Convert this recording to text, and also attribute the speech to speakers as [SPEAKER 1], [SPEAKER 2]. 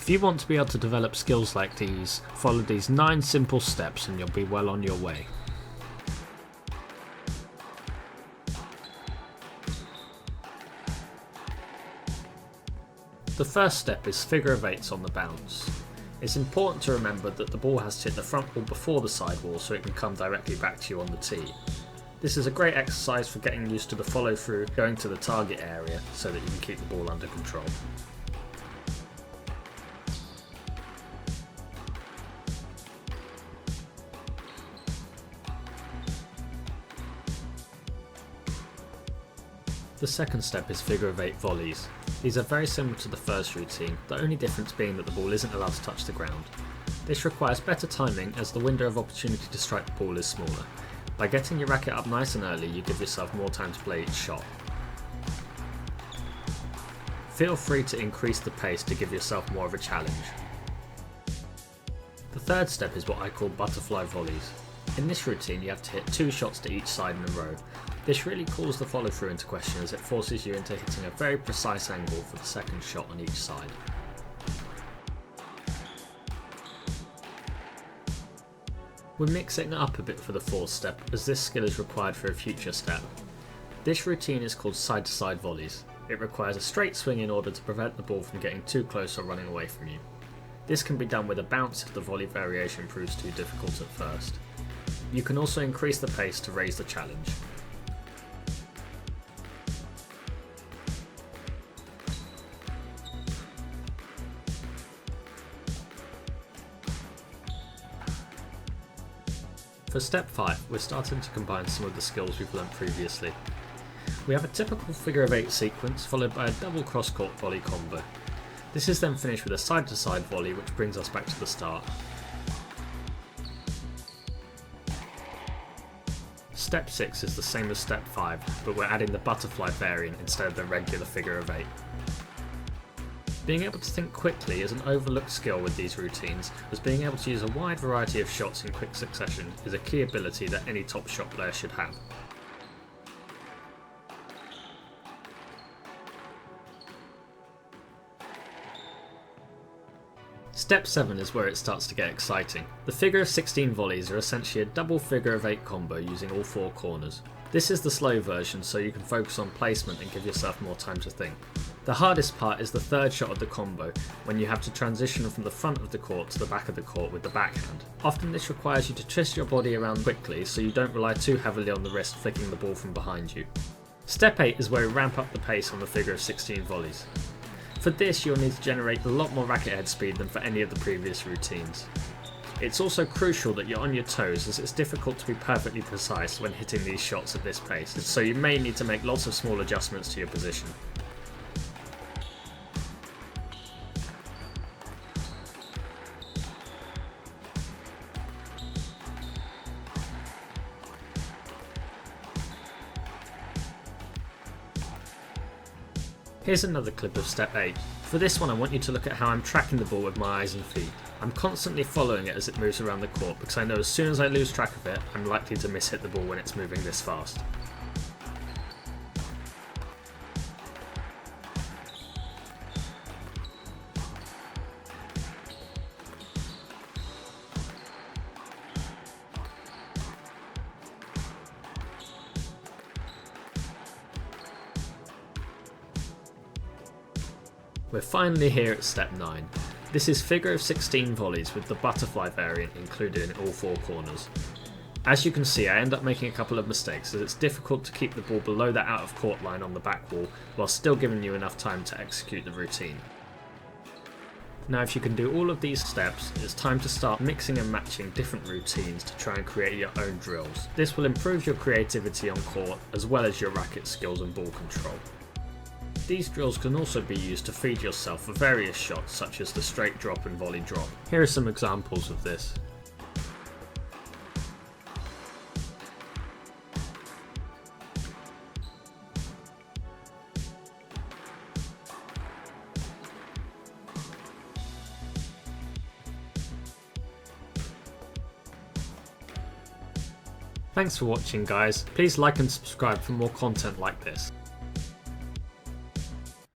[SPEAKER 1] If you want to be able to develop skills like these, follow these 9 simple steps and you'll be well on your way. The first step is figure of 8s on the bounce. It's important to remember that the ball has to hit the front wall before the side wall so it can come directly back to you on the tee. This is a great exercise for getting used to the follow through going to the target area so that you can keep the ball under control. The second step is figure of 8 volleys. These are very similar to the first routine, the only difference being that the ball isn't allowed to touch the ground. This requires better timing as the window of opportunity to strike the ball is smaller. By getting your racket up nice and early, you give yourself more time to play each shot. Feel free to increase the pace to give yourself more of a challenge. The third step is what I call butterfly volleys. In this routine you have to hit 2 shots to each side in a row. This really calls the follow through into question as it forces you into hitting a very precise angle for the second shot on each side. We're mixing it up a bit for the fourth step as this skill is required for a future step. This routine is called side to side volleys. It requires a straight swing in order to prevent the ball from getting too close or running away from you. This can be done with a bounce if the volley variation proves too difficult at first. You can also increase the pace to raise the challenge. For step 5, we're starting to combine some of the skills we've learnt previously. We have a typical figure of 8 sequence followed by a double cross-court volley combo. This is then finished with a side-to-side volley which brings us back to the start. Step 6 is the same as step 5, but we're adding the butterfly variant instead of the regular figure of 8. Being able to think quickly is an overlooked skill with these routines, as being able to use a wide variety of shots in quick succession is a key ability that any top shot player should have. Step 7 is where it starts to get exciting. The figure of 16 volleys are essentially a double figure of 8 combo using all 4 corners. This is the slow version so you can focus on placement and give yourself more time to think. The hardest part is the third shot of the combo, when you have to transition from the front of the court to the back of the court with the backhand. Often this requires you to twist your body around quickly so you don't rely too heavily on the wrist flicking the ball from behind you. Step 8 is where we ramp up the pace on the figure of 16 volleys. For this you'll need to generate a lot more racket head speed than for any of the previous routines. It's also crucial that you're on your toes as it's difficult to be perfectly precise when hitting these shots at this pace, so you may need to make lots of small adjustments to your position. Here's another clip of step 8. For this one I want you to look at how I'm tracking the ball with my eyes and feet. I'm constantly following it as it moves around the court because I know as soon as I lose track of it, I'm likely to miss hit the ball when it's moving this fast. We're finally here at step 9. This is figure of 16 volleys with the butterfly variant included in all 4 corners. As you can see, I end up making a couple of mistakes as it's difficult to keep the ball below that out of court line on the back wall while still giving you enough time to execute the routine. Now if you can do all of these steps, it's time to start mixing and matching different routines to try and create your own drills. This will improve your creativity on court as well as your racket skills and ball control. These drills can also be used to feed yourself for various shots such as the straight drop and volley drop. Here are some examples of this. Thanks for watching guys, please like and subscribe for more content like this.